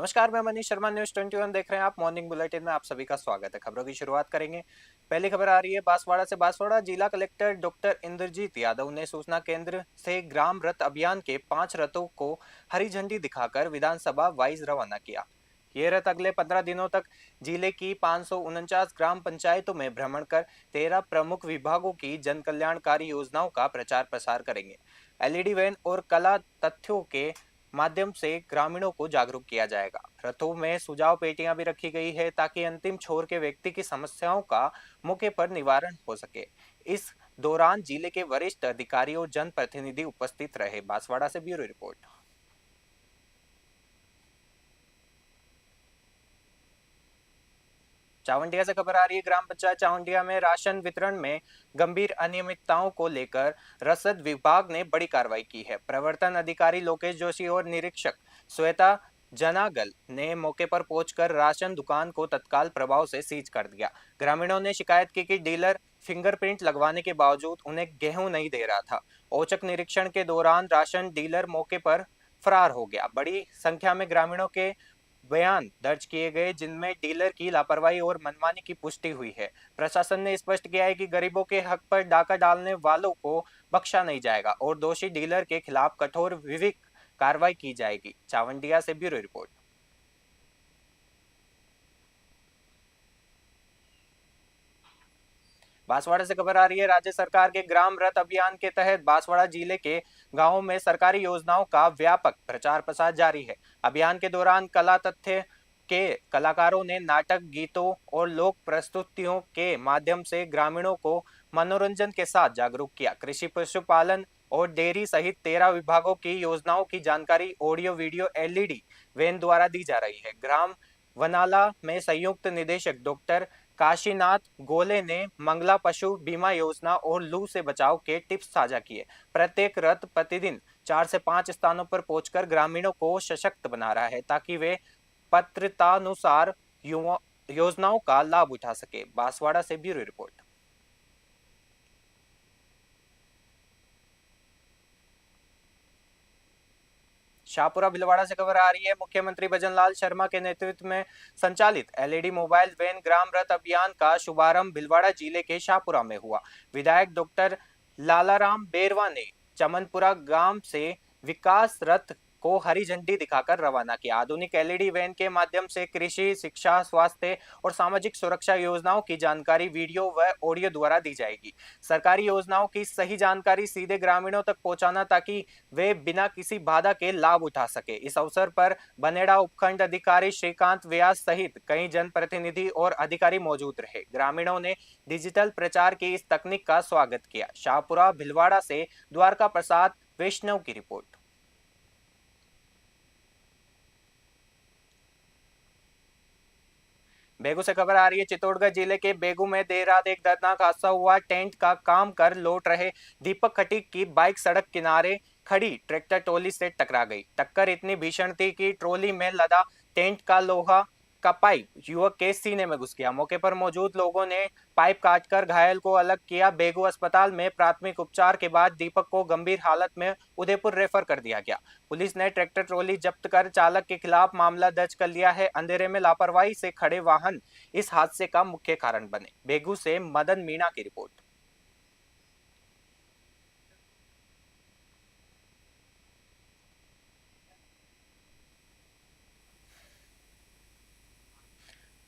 नमस्कार, मैं मनीष शर्मा। न्यूज 21 देख रहे हैं आप। मॉर्निंग बुलेटिन में आप सभी का स्वागत है। खबरों की शुरुआत करेंगे। पहली खबर आ रही है बांसवाड़ा से। बांसवाड़ा जिला कलेक्टर डॉक्टर इंद्रजीत यादव ने सूचना केंद्र से ग्राम रथ अभियान के 5 रथों को हरी झंडी दिखाकर विधानसभा वाइज रवाना किया। ये रथ अगले 15 दिनों तक जिले की 549 ग्राम पंचायतों में भ्रमण कर 13 प्रमुख विभागों की जन कल्याणकारी योजनाओं का प्रचार प्रसार करेंगे। एलईडी वैन और कला तथ्यों के माध्यम से ग्रामीणों को जागरूक किया जाएगा। रथों में सुझाव पेटियां भी रखी गई है ताकि अंतिम छोर के व्यक्ति की समस्याओं का मौके पर निवारण हो सके। इस दौरान जिले के वरिष्ठ अधिकारी और जनप्रतिनिधि उपस्थित रहे। बांसवाड़ा से ब्यूरो रिपोर्ट। चावंडिया से खबर आ रही है। ग्राम पंचायत चावंडिया में राशन वितरण में गंभीर अनियमितताओं को लेकर रसद विभाग ने बड़ी कार्रवाई की है। प्रवर्तन अधिकारी लोकेश जोशी और निरीक्षक श्वेता जनागल ने मौके पर पहुंचकर राशन दुकान को तत्काल प्रभाव से सीज कर दिया। ग्रामीणों ने शिकायत की कि डीलर फिंगरप्रिंट लगवाने के बावजूद उन्हें गेहूं नहीं दे रहा था। औचक निरीक्षण के दौरान राशन डीलर मौके पर फरार हो गया। बड़ी संख्या में ग्रामीणों के बयान दर्ज किए गए जिनमें डीलर की लापरवाही और मनमानी की पुष्टि हुई है। प्रशासन ने स्पष्ट किया है कि गरीबों के हक पर डाका डालने वालों को बख्शा नहीं जाएगा और दोषी डीलर के खिलाफ कठोर विधिक कार्रवाई की जाएगी। चावंडिया से ब्यूरो रिपोर्ट। बांसवाड़ा से खबर आ रही है। राज्य सरकार के ग्राम रथ अभियान के तहत बांसवाड़ा जिले के गांवों में सरकारी योजनाओं का व्यापक प्रचार प्रसार जारी है। अभियान के दौरान कला तथ्य के कलाकारों ने नाटक, गीतों और लोक प्रस्तुतियों के माध्यम से ग्रामीणों को मनोरंजन के साथ जागरूक किया। कृषि, पशुपालन और डेयरी सहित 13 विभागों की योजनाओं की जानकारी ऑडियो वीडियो एलईडी वैन द्वारा दी जा रही है। ग्राम वनाला में संयुक्त निदेशक डॉक्टर काशीनाथ गोले ने मंगला पशु बीमा योजना और लू से बचाव के टिप्स साझा किए। प्रत्येक रथ प्रतिदिन 4 से 5 स्थानों पर पहुंचकर ग्रामीणों को सशक्त बना रहा है ताकि वे पात्रतानुसार योजनाओं का लाभ उठा सके। बांसवाड़ा से ब्यूरो रिपोर्ट। शाहपुरा भीलवाड़ा से खबर आ रही है। मुख्यमंत्री भजनलाल शर्मा के नेतृत्व में संचालित एलईडी मोबाइल वैन ग्राम रथ अभियान का शुभारंभ भीलवाड़ा जिले के शाहपुरा में हुआ। विधायक डॉक्टर लालाराम बेरवा ने चमनपुरा गांव से विकास रथ को हरी झंडी दिखाकर रवाना किया। आधुनिक एलईडी वैन के माध्यम से कृषि, शिक्षा, स्वास्थ्य और सामाजिक सुरक्षा योजनाओं की जानकारी वीडियो व ऑडियो द्वारा दी जाएगी। सरकारी योजनाओं की सही जानकारी सीधे ग्रामीणों तक पहुंचाना ताकि वे बिना किसी बाधा के लाभ उठा सके। इस अवसर पर बनेड़ा उपखंड अधिकारी श्रीकांत व्यास सहित कई जनप्रतिनिधि और अधिकारी मौजूद रहे। ग्रामीणों ने डिजिटल प्रचार की इस तकनीक का स्वागत किया। शाहपुरा भीलवाड़ा से द्वारका प्रसाद वैष्णव की रिपोर्ट। बेगू से खबर आ रही है। चित्तौड़गढ़ जिले के बेगू में देर रात एक दर्दनाक हादसा हुआ। टेंट का काम कर लौट रहे दीपक खटीक की बाइक सड़क किनारे खड़ी ट्रैक्टर ट्रॉली से टकरा गई। टक्कर इतनी भीषण थी कि ट्रॉली में लदा टेंट का लोहा का पाइप युवक के सीने में घुस गया। मौके पर मौजूद लोगों ने पाइप काटकर घायल को अलग किया। बेगू अस्पताल में प्राथमिक उपचार के बाद दीपक को गंभीर हालत में उदयपुर रेफर कर दिया गया। पुलिस ने ट्रैक्टर ट्रॉली जब्त कर चालक के खिलाफ मामला दर्ज कर लिया है। अंधेरे में लापरवाही से खड़े वाहन इस हादसे का मुख्य कारण बने। बेगू से मदन मीणा की रिपोर्ट।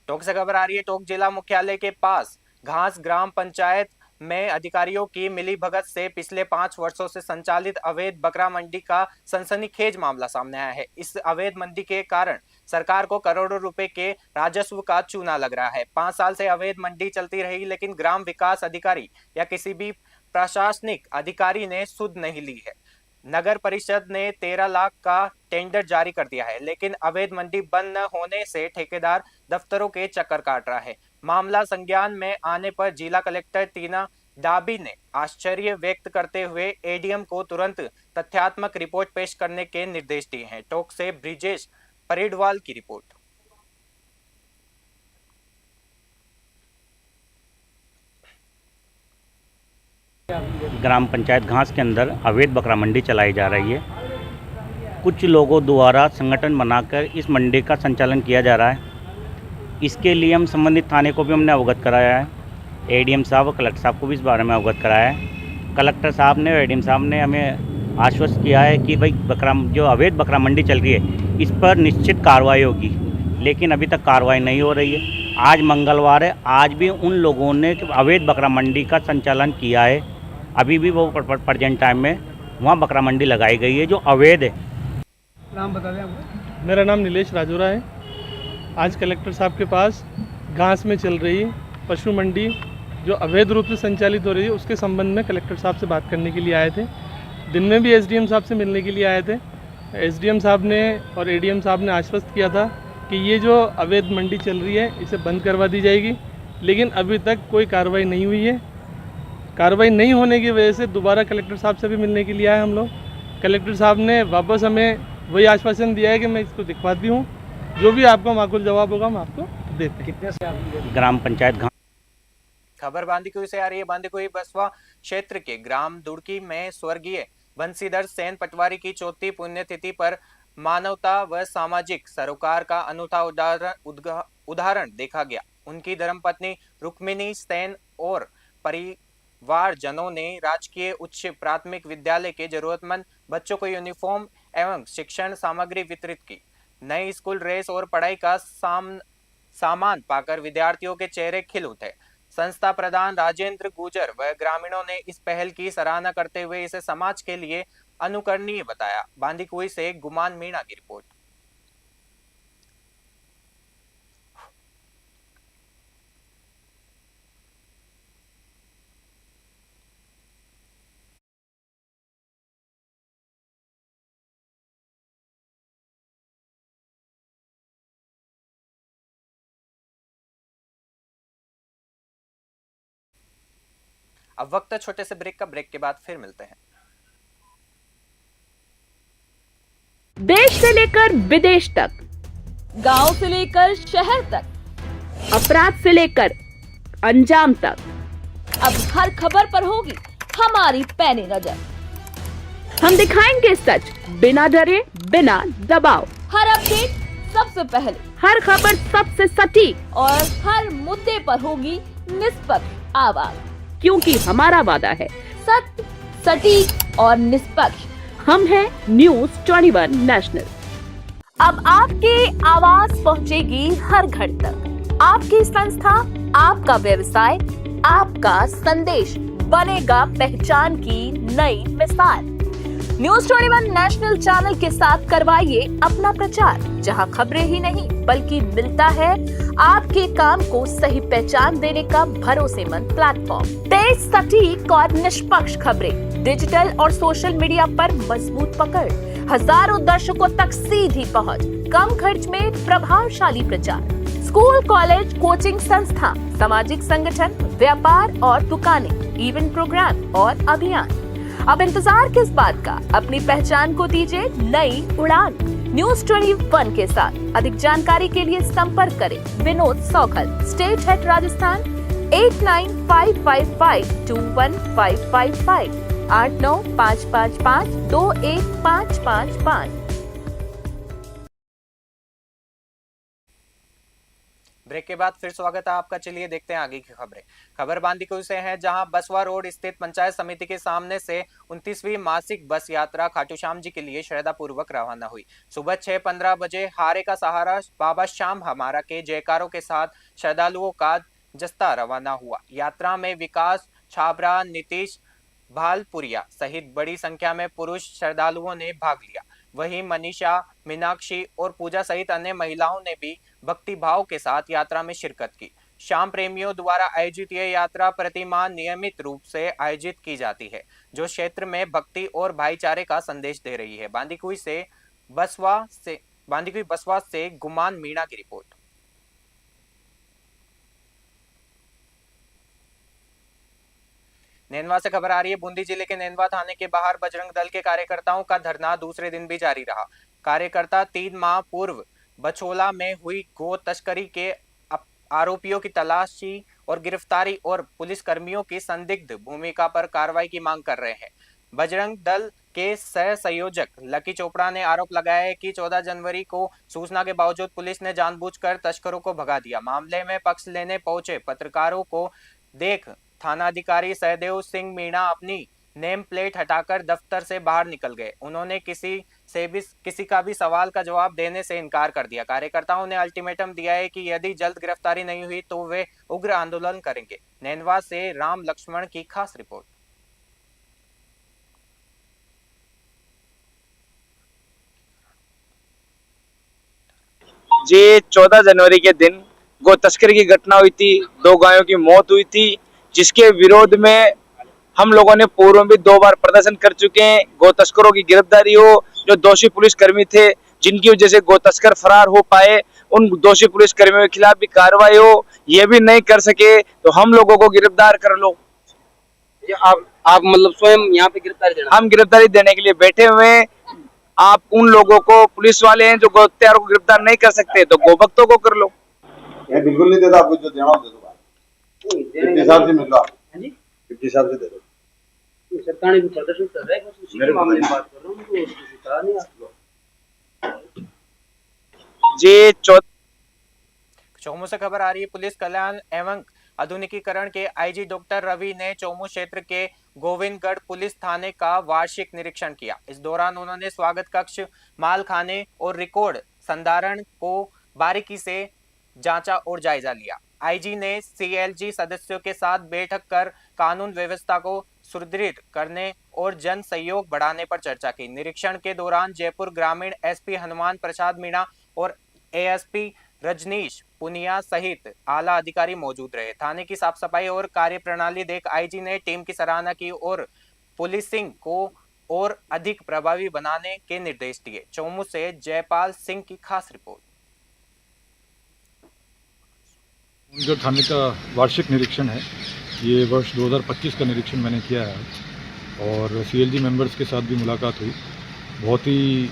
टोंक से खबर आ रही है। टोंक जिला मुख्यालय के पास घास ग्राम पंचायत में अधिकारियों की मिलीभगत से पिछले 5 वर्षों से संचालित अवैध बकरा मंडी का सनसनीखेज मामला सामने आया है। इस अवैध मंडी के कारण सरकार को करोड़ों रुपए के राजस्व का चूना लग रहा है। 5 साल से अवैध मंडी चलती रही लेकिन ग्राम विकास अधिकारी या किसी भी प्रशासनिक अधिकारी ने सुध नहीं ली है। नगर परिषद ने 13 लाख का टेंडर जारी कर दिया है लेकिन अवैध मंडी बंद न होने से ठेकेदार दफ्तरों के चक्कर काट रहा है। मामला संज्ञान में आने पर जिला कलेक्टर टीना डाबी ने आश्चर्य व्यक्त करते हुए एडीएम को तुरंत तथ्यात्मक रिपोर्ट पेश करने के निर्देश दिए हैं। टोंक से ब्रिजेश परेडवाल की रिपोर्ट। ग्राम पंचायत घास के अंदर अवैध बकरा मंडी चलाई जा रही है। कुछ लोगों द्वारा संगठन बनाकर इस मंडी का संचालन किया जा रहा है। इसके लिए हम संबंधित थाने को भी हमने अवगत कराया है। एडीएम साहब और कलेक्टर साहब को भी इस बारे में अवगत कराया है। कलेक्टर साहब ने और एडीएम साहब ने हमें आश्वस्त किया है कि भाई जो अवैध बकरा मंडी चल रही है इस पर निश्चित कार्रवाई होगी, लेकिन अभी तक कार्रवाई नहीं हो रही है। आज मंगलवार है, आज भी उन लोगों ने अवैध बकरा मंडी का संचालन किया है। अभी भी वो प्रेजेंट टाइम में वहाँ बकरा मंडी लगाई गई है जो अवैध है। नाम बता दें आपको। मेरा नाम नीलेश राजोरा है। आज कलेक्टर साहब के पास घास में चल रही पशु मंडी जो अवैध रूप से संचालित हो रही है उसके संबंध में कलेक्टर साहब से बात करने के लिए आए थे। दिन में भी एसडीएम साहब से मिलने के लिए आए थे। एसडीएम साहब ने और एडीएम साहब ने आश्वस्त किया था कि ये जो अवैध मंडी चल रही है इसे बंद करवा दी जाएगी, लेकिन अभी तक कोई कार्रवाई नहीं हुई है। कार्रवाई नहीं होने की वजह से दोबारा कलेक्टर साहब से भी मिलने के लिए आए हम लोग। कलेक्टर साहब ने वापस हमें वही आश्वासन दिया है कि मैं इसको दिखवाती हूँ, जो भी आपका माकूल जवाब होगा हम आपको देते हैं। कितने से आप ग्राम पंचायत खबर बांदीकुई से आ रही है। बांदीकुई बसवा क्षेत्र के ग्राम दुड़की में स्वर्गीय बंसीधर सेन पटवारी की 34वीं पुण्यतिथि पर मानवता व सामाजिक सरोकार का अनूठा उदाहरण देखा गया। उनकी धर्मपत्नी रुक्मिणी सेन और परिवारजनों ने राजकीय उच्च प्राथमिक विद्यालय के जरूरतमंद बच्चों को यूनिफॉर्म एवं शिक्षण सामग्री वितरित की। नई स्कूल ड्रेस और पढ़ाई का सामान पाकर विद्यार्थियों के चेहरे खिल उठे। संस्था प्रधान राजेंद्र गुजर व ग्रामीणों ने इस पहल की सराहना करते हुए इसे समाज के लिए अनुकरणीय बताया। बांदीकुई से गुमान मीणा की रिपोर्ट। अब वक्त है छोटे से ब्रेक का। ब्रेक के बाद फिर मिलते हैं। देश से लेकर विदेश तक, गांव से लेकर शहर तक, अपराध से लेकर अंजाम तक, अब हर खबर पर होगी हमारी पैनी नजर। हम दिखाएंगे सच बिना डरे, बिना दबाव। हर अपडेट सबसे पहले, हर खबर सबसे सटीक, और हर मुद्दे पर होगी निष्पक्ष आवाज, क्योंकि हमारा वादा है सत्य, सटीक और निष्पक्ष। हम हैं न्यूज 21 नेशनल। अब आपके आवाज पहुंचेगी हर घर तक। आपकी संस्था, आपका व्यवसाय, आपका संदेश बनेगा पहचान की नई मिसाल। न्यूज 21 नेशनल चैनल के साथ करवाइए अपना प्रचार, जहां खबरें ही नहीं बल्कि मिलता है आपके काम को सही पहचान देने का भरोसेमंद प्लेटफॉर्म। तेज, सटीक और निष्पक्ष खबरें, डिजिटल और सोशल मीडिया पर मजबूत पकड़, हजारों दर्शकों तक सीधी पहुंच, कम खर्च में प्रभावशाली प्रचार। स्कूल, कॉलेज, कोचिंग संस्था, सामाजिक संगठन, व्यापार और दुकानें, इवेंट प्रोग्राम और अभियान। अब इंतजार किस बात का? अपनी पहचान को दीजिए नई उड़ान। न्यूज 21 के साथ अधिक जानकारी के लिए संपर्क करें Vinod Saukhal, state head Rajasthan, 8955521555, 8955521555। Break के बाद फिर स्वागत है आपका। चलिए देखते हैं आगे की खबरें। खबर बांदीकुई से है, जहां बसवा रोड स्थित पंचायत समिति के सामने से 29वीं मासिक बस यात्रा खाटू श्याम जी के लिए श्रद्धापूर्वक रवाना हुई। सुबह 6:15 बजे हारे का सहारा बाबा श्याम हमारा के जयकारों के साथ श्रद्धालुओं का जस्ता रवाना हुआ। यात्रा में विकास छाबरा, नीतीश भालपुरिया सहित बड़ी संख्या में पुरुष श्रद्धालुओं ने भाग लिया। वहीं मनीषा, मीनाक्षी और पूजा सहित अन्य महिलाओं ने भी भक्ति भाव के साथ यात्रा में शिरकत की। श्याम प्रेमियों द्वारा आयोजित यह यात्रा प्रतिमाह नियमित रूप से आयोजित की जाती है, जो क्षेत्र में भक्ति और भाईचारे का संदेश दे रही है। बांदीकुई बसवा से गुमान मीणा की रिपोर्ट। नैनवा से खबर आ रही है। बूंदी जिले के नैनवा थाने के बाहर बजरंग दल के कार्यकर्ताओं का धरना दूसरे दिन भी जारी रहा। कार्यकर्ता 3 माह पूर्व बछोला में हुई गो तस्करी के आरोपियों की तलाशी और गिरफ्तारी और पुलिस कर्मियों की संदिग्ध भूमिका पर कार्रवाई की मांग कर रहे हैं। बजरंग दल के सह संयोजक लकी चोपड़ा ने आरोप लगाया है कि 14 जनवरी को सूचना के बावजूद पुलिस ने जानबूझकर तस्करों को भगा दिया। मामले में पक्ष लेने पहुंचे पत्रकारों को देख थानाधिकारी सहदेव सिंह मीणा अपनी नेम प्लेट हटाकर दफ्तर से बाहर निकल गए। उन्होंने किसी का भी सवाल का जवाब देने से इनकार कर दिया। कार्यकर्ताओं ने अल्टीमेटम दिया है कि यदि जल्द गिरफ्तारी नहीं हुई तो वे उग्र आंदोलन करेंगे। नैनवा से राम लक्ष्मण की खास रिपोर्ट। जी 14 जनवरी के दिन गौ तस्करी की घटना हुई थी, 2 गायों की मौत हुई थी, जिसके विरोध में हम लोगों ने पूर्व में भी 2 बार प्रदर्शन कर चुके हैं। गौ तस्करों की गिरफ्तारी हो, जो दोषी पुलिसकर्मी थे जिनकी वजह से गौ तस्कर फरार हो पाए, उन दोषी पुलिसकर्मियों के खिलाफ भी कार्रवाई हो। ये भी नहीं कर सके तो हम लोगों को गिरफ्तार कर लो। आप मतलब स्वयं यहाँ पे गिरफ्तारी देना? हम गिरफ्तारी देने के लिए बैठे हुए हैं। आप उन लोगों को, पुलिस वाले हैं जो गौ हत्यारों को गिरफ्तार नहीं कर सकते तो गौ भक्तों को कर लो। मैं बिल्कुल नहीं देता, आपको जो देना हो दे दो। डिप्टी साहब से मिल लो। डिप्टी साहब से दे दो। सरकार ने प्रदर्शन कर रहा है, बस उसी के मामले में बात कर रहा हूँ, तो किसी का नहीं आपको जी। चौमू से खबर आ रही है। पुलिस कल्याण एवं आधुनिकीकरण के आईजी डॉक्टर रवि ने चौमू क्षेत्र के गोविंदगढ़ पुलिस थाने का वार्षिक निरीक्षण किया। इस दौरान उन्होंने स्वागत कक्ष, माल खाने और रिकॉर्ड संधारण को बारीकी से जांचा और जायजा लिया। आईजी ने सीएलजी सदस्यों के साथ बैठक कर कानून व्यवस्था को सुदृढ़ करने और जन सहयोग बढ़ाने पर चर्चा की। निरीक्षण के दौरान जयपुर ग्रामीण एसपी हनुमान प्रसाद मीणा और एएसपी रजनीश पुनिया सहित आला अधिकारी मौजूद रहे। थाने की साफ सफाई और कार्यप्रणाली देख आईजी ने टीम की सराहना की और पुलिसिंग को और अधिक प्रभावी बनाने के निर्देश दिए। चौमू से जयपाल सिंह की खास रिपोर्ट। जो थाने का वार्षिक निरीक्षण है, ये वर्ष 2025 का निरीक्षण मैंने किया है और सीएलजी मेंबर्स के साथ भी मुलाकात हुई। बहुत ही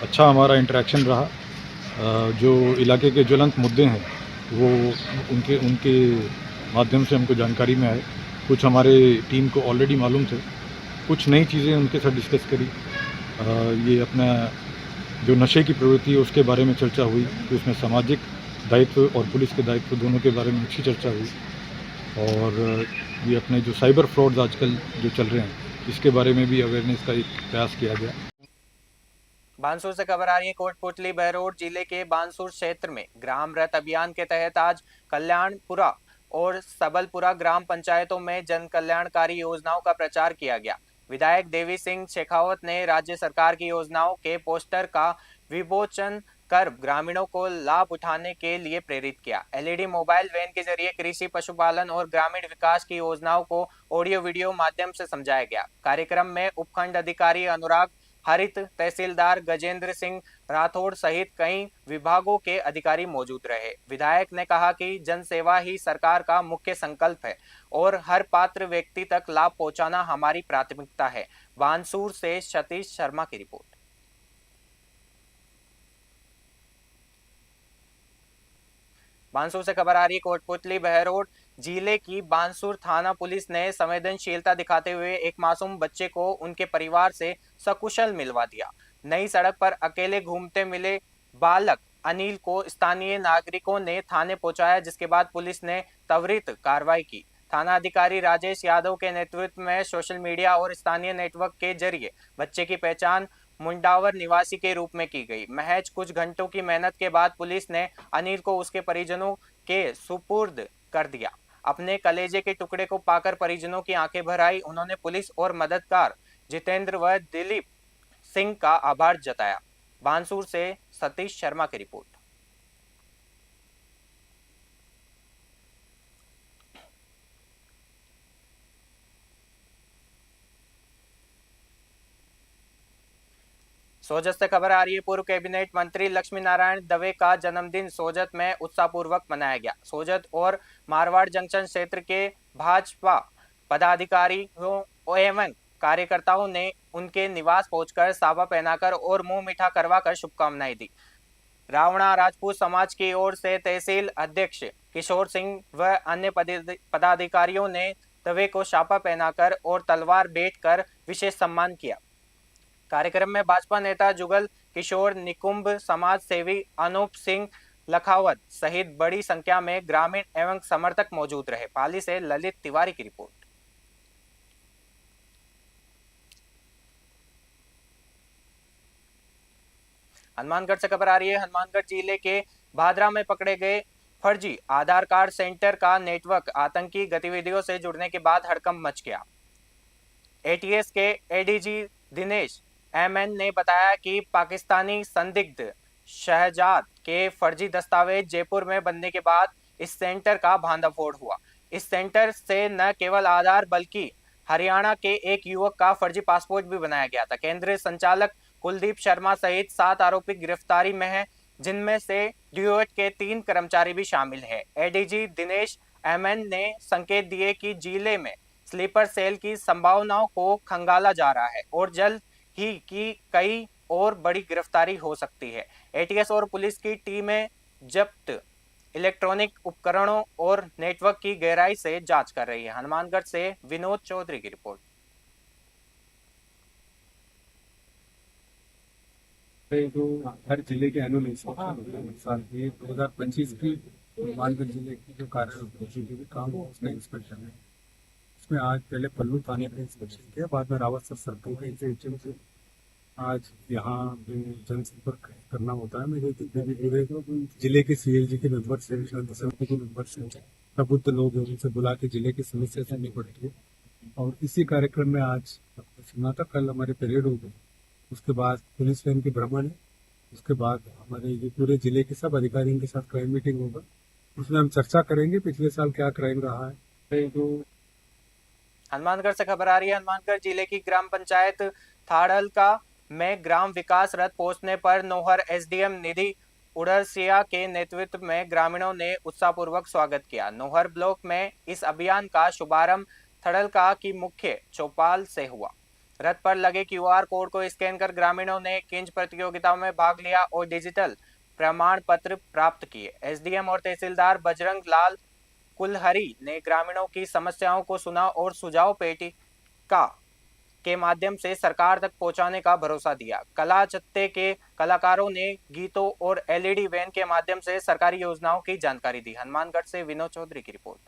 अच्छा हमारा इंटरेक्शन रहा। जो इलाके के ज्वलंत मुद्दे हैं वो उनके माध्यम से हमको जानकारी में आए। कुछ हमारे टीम को ऑलरेडी मालूम थे, कुछ नई चीज़ें उनके साथ डिस्कस करी। ये अपना जो नशे की प्रवृत्ति है उसके बारे में चर्चा हुई, तो उसमें सामाजिक दायित्व और पुलिस के दायित्व दोनों के बारे में अच्छी चर्चा हुई। और ये अपने जो साइबर फ्रॉड्स आजकल जो चल रहे हैं इसके बारे में भी अवेयरनेस का एक प्रयास किया गया। बानसूर से खबर आ रही है। कोटपुतली बहरोड जिले के बानसूर क्षेत्र में ग्राम रथ अभियान के तहत आज कल्याणपुरा और सबलपुरा ग्राम पंचायतों में जन कल्याणकारी योजनाओं का प्रचार किया गया। विधायक देवी सिंह शेखावत ने राज्य सरकार की योजनाओं के पोस्टर का विमोचन कर ग्रामीणों को लाभ उठाने के लिए प्रेरित किया। एलईडी मोबाइल वैन के जरिए कृषि, पशुपालन और ग्रामीण विकास की योजनाओं को ऑडियो वीडियो माध्यम से समझाया गया। कार्यक्रम में उपखंड अधिकारी अनुराग हरित, तहसीलदार गजेंद्र सिंह राठौड़ सहित कई विभागों के अधिकारी मौजूद रहे। विधायक ने कहा कि जन सेवा ही सरकार का मुख्य संकल्प है और हर पात्र व्यक्ति तक लाभ पहुंचाना हमारी प्राथमिकता है। बानसूर से सतीश शर्मा की रिपोर्ट। बानसूर से खबर आ रही है। कोटपुतली बहरोड जिले की बानसूर थाना पुलिस ने संवेदनशीलता दिखाते हुए एक मासूम बच्चे को उनके परिवार से सकुशल मिलवा दिया। नई सड़क पर अकेले घूमते मिले बालक अनिल को स्थानीय नागरिकों ने थाने पहुंचाया, जिसके बाद पुलिस ने त्वरित कार्रवाई की। थाना अधिकारी राजेश यादव के नेतृत्व में सोशल मीडिया और स्थानीय नेटवर्क के जरिए बच्चे की पहचान मुंडावर निवासी के रूप में की गई। महज कुछ घंटों की मेहनत के बाद पुलिस ने अनिल को उसके परिजनों के सुपुर्द कर दिया। अपने कलेजे के टुकड़े को पाकर परिजनों की आंखें भर आई। उन्होंने पुलिस और मददगार जितेंद्र व दिलीप सिंह का आभार जताया। बानसूर से सतीश शर्मा की रिपोर्ट। सोजत से खबर आ रही है। पूर्व कैबिनेट मंत्री लक्ष्मी नारायण दवे का जन्मदिन सोजत में उत्साहपूर्वक मनाया गया। सोजत और मारवाड़ जंक्शन क्षेत्र के भाजपा पदाधिकारियों एवं कार्यकर्ताओं ने उनके निवास पहुंचकर साफा पहनाकर और मुंह मीठा करवाकर शुभकामनाएं दी। रावणा राजपूत समाज की ओर से तहसील अध्यक्ष किशोर सिंह व अन्य पदाधिकारियों ने दवे को साफा पहनाकर और तलवार भेंट कर विशेष सम्मान किया। कार्यक्रम में भाजपा नेता जुगल किशोर निकुंभ, समाज सेवी अनूप सिंह लखावत सहित बड़ी संख्या में ग्रामीण एवं समर्थक मौजूद रहे। पाली से ललित तिवारी की रिपोर्ट। हनुमानगढ़ से खबर आ रही है। हनुमानगढ़ जिले के भादरा में पकड़े गए फर्जी आधार कार्ड सेंटर का नेटवर्क आतंकी गतिविधियों से जुड़ने के बाद हड़कंप मच गया। एटीएस के एडीजी दिनेश एमएन ने बताया कि पाकिस्तानी संदिग्ध शहजाद के फर्जी दस्तावेज जयपुर में बनने के बाद इस सेंटर का भांडाफोड़ हुआ। इस सेंटर से न केवल आधार बल्कि हरियाणा के एक युवक का फर्जी पासपोर्ट भी बनाया गया था। केंद्रीय संचालक कुलदीप शर्मा सहित 7 आरोपी गिरफ्तारी में हैं, जिनमें से डीओएच के 3 कर्मचारी भी शामिल हैं। एडीजी दिनेश एमएन ने संकेत दिए कि जिले में स्लीपर सेल की संभावनाओं को खंगाला जा रहा है और जल्द ही की कई और बड़ी गिरफ्तारी हो सकती है। एटीएस और पुलिस की टीमें जब्त इलेक्ट्रॉनिक उपकरणों और नेटवर्क की गहराई से जांच कर रही है। हनुमानगढ़ से विनोद चौधरी की रिपोर्ट। जो हर जिले के अनुसार 2025 की हनुमानगढ़ जिले की जो कार्य काम उसमें इंस्पेक्शन है, उसमें आज पहले पल्लू थाने का इंस्पेक्शन किया, बाद में रावत सर सर्कल का इंस्पेक्शन किया। आज यहाँ जो जनसंपर्क करना होता है, मेरे पूरे जिले के सीएलजी के मेंबर से, समिति के मेंबर से, प्रबुद्ध लोग हैं, उनसे बुला के जिले की समस्या से निपटती है। और इसी कार्यक्रम में आज सुना था, कल हमारे परेड हो गई, उसके बाद पुलिस वैन की भ्रमण है, उसके बाद हमारे ये पूरे जिले के सब अधिकारियों के साथ क्राइम मीटिंग होगा, उसमें हम चर्चा करेंगे पिछले साल क्या क्राइम रहा है। तो हनुमानगढ़ से खबर आ रही है। हनुमानगढ़ जिले की ग्राम पंचायत थाड़लका में ग्राम विकास रथ पहुंचने पर नौहर एसडीएम निधि उड़रसिया के नेतृत्व में ग्रामीणों ने उत्साहपूर्वक स्वागत किया। नौहर ब्लॉक में इस अभियान का शुभारंभ थाड़लका की मुख्य चौपाल से हुआ। रथ पर लगे क्यूआर कोड को स्कैन कर ग्रामीणों ने क्विज प्रतियोगिताओं में भाग लिया और डिजिटल प्रमाण पत्र प्राप्त किए। एसडीएम और तहसीलदार बजरंग लाल कुलहरी ने ग्रामीणों की समस्याओं को सुना और सुझाव पेटिका के माध्यम से सरकार तक पहुंचाने का भरोसा दिया। कला चत्ते के कलाकारों ने गीतों और एलईडी वैन के माध्यम से सरकारी योजनाओं की जानकारी दी। हनुमानगढ़ से विनोद चौधरी की रिपोर्ट।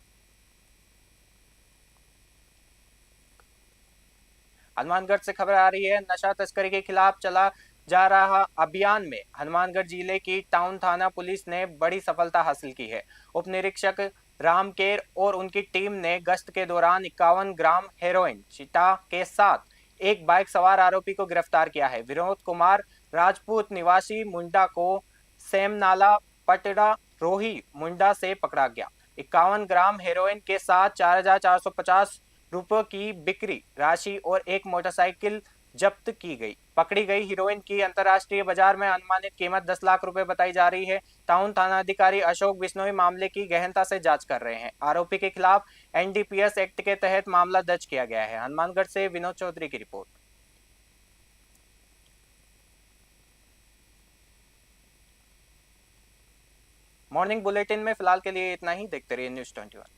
हनुमानगढ़ से खबर आ रही है। नशा तस्करी के खिलाफ चला जा रहा अभियान में हनुमानगढ़ जिले की टाउन थाना पुलिस ने बड़ी सफलता हासिल की है। उप निरीक्षक रामकेर और उनकी टीम ने गश्त के दौरान 51 ग्राम हेरोइन चिटा के साथ एक बाइक सवार आरोपी को गिरफ्तार किया है। विनोद कुमार राजपूत निवासी मुंडा को सेमनाला पटड़ा रोही मुंडा से पकड़ा गया। 51 ग्राम हेरोइन के साथ 4,450 रुपये की बिक्री राशि और एक मोटरसाइकिल जब्त की गई। पकड़ी गई हीरोइन की अंतर्राष्ट्रीय बाजार में अनुमानित कीमत 10 लाख रुपए बताई जा रही है। टाउन थाना अधिकारी अशोक बिश्नोई मामले की गहनता से जांच कर रहे हैं। आरोपी के खिलाफ एनडीपीएस एक्ट के तहत मामला दर्ज किया गया है। हनुमानगढ़ से विनोद चौधरी की रिपोर्ट। मॉर्निंग बुलेटिन में फिलहाल के लिए इतना ही। देखते रहिए न्यूज़ 21।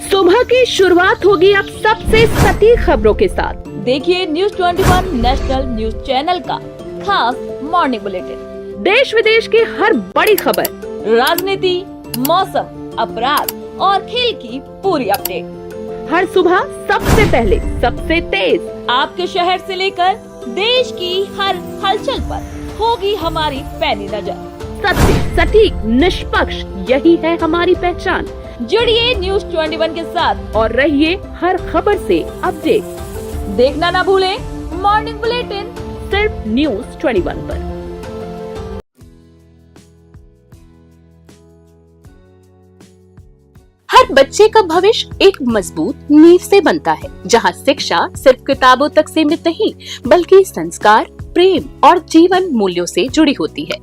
सुबह की शुरुआत होगी अब सबसे सटीक खबरों के साथ। देखिए न्यूज़ 21 नेशनल न्यूज चैनल का खास मॉर्निंग बुलेटिन। देश विदेश की हर बड़ी खबर, राजनीति, मौसम, अपराध और खेल की पूरी अपडेट हर सुबह सबसे पहले, सबसे तेज। आपके शहर से लेकर देश की हर हलचल पर होगी हमारी पैनी नजर। सत्य, सटीक, निष्पक्ष, यही है हमारी पहचान। जुड़िए न्यूज़ 21 के साथ और रहिए हर खबर से अपडेट। देखना ना भूलें मॉर्निंग बुलेटिन सिर्फ न्यूज़ 21 पर। हर बच्चे का भविष्य एक मजबूत नींव से बनता है, जहां शिक्षा सिर्फ किताबों तक सीमित नहीं, बल्कि संस्कार, प्रेम और जीवन मूल्यों से जुड़ी होती है।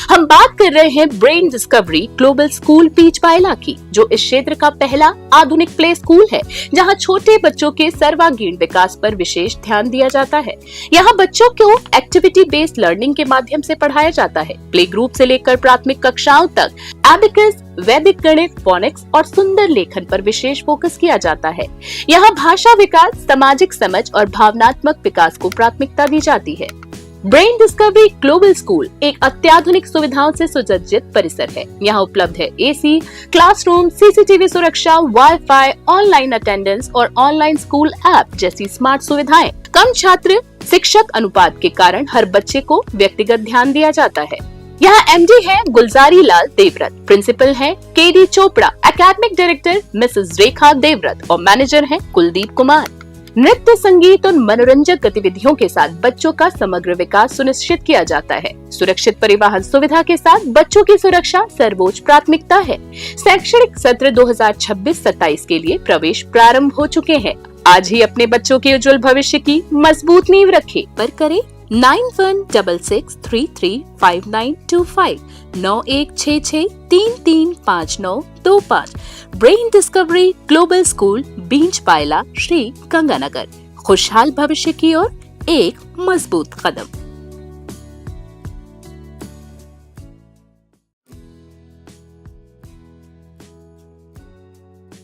हम बात कर रहे हैं ब्रेन डिस्कवरी ग्लोबल स्कूल बीच बायला की, जो इस क्षेत्र का पहला आधुनिक प्ले स्कूल है, जहां छोटे बच्चों के सर्वांगीण विकास पर विशेष ध्यान दिया जाता है। यहाँ बच्चों को एक्टिविटी बेस्ड लर्निंग के माध्यम से पढ़ाया जाता है। प्ले ग्रुप से लेकर प्राथमिक कक्षाओं तक एबिकस, वैदिक गणित, फोनिक्स और सुंदर लेखन पर विशेष फोकस किया जाता है। यहाँ भाषा विकास, सामाजिक समझ और भावनात्मक विकास को प्राथमिकता दी जाती है। ब्रेन डिस्कवरी ग्लोबल स्कूल एक अत्याधुनिक सुविधाओं से सुसज्जित परिसर है। यहाँ उपलब्ध है एसी, क्लासरूम, सीसीटीवी सुरक्षा, वाईफाई, ऑनलाइन अटेंडेंस और ऑनलाइन स्कूल ऐप जैसी स्मार्ट सुविधाएं। कम छात्र शिक्षक अनुपात के कारण हर बच्चे को व्यक्तिगत ध्यान दिया जाता है। यहाँ एमडी है गुलजारी लाल देवव्रत, प्रिंसिपल है KD Chopra, academic director Mrs Rekha Devvrat और मैनेजर है कुलदीप कुमार। नृत्य, संगीत और मनोरंजक गतिविधियों के साथ बच्चों का समग्र विकास सुनिश्चित किया जाता है। सुरक्षित परिवहन सुविधा के साथ बच्चों की सुरक्षा सर्वोच्च प्राथमिकता है। शैक्षणिक सत्र 2026-27 के लिए प्रवेश प्रारंभ हो चुके हैं। आज ही अपने बच्चों के उज्जवल भविष्य की मजबूत नींव रखें। पर करें 9166335925 9166335925। ब्रेन डिस्कवरी ग्लोबल स्कूल बीच बायला, श्री गंगानगर। खुशहाल भविष्य की ओर एक मजबूत कदम।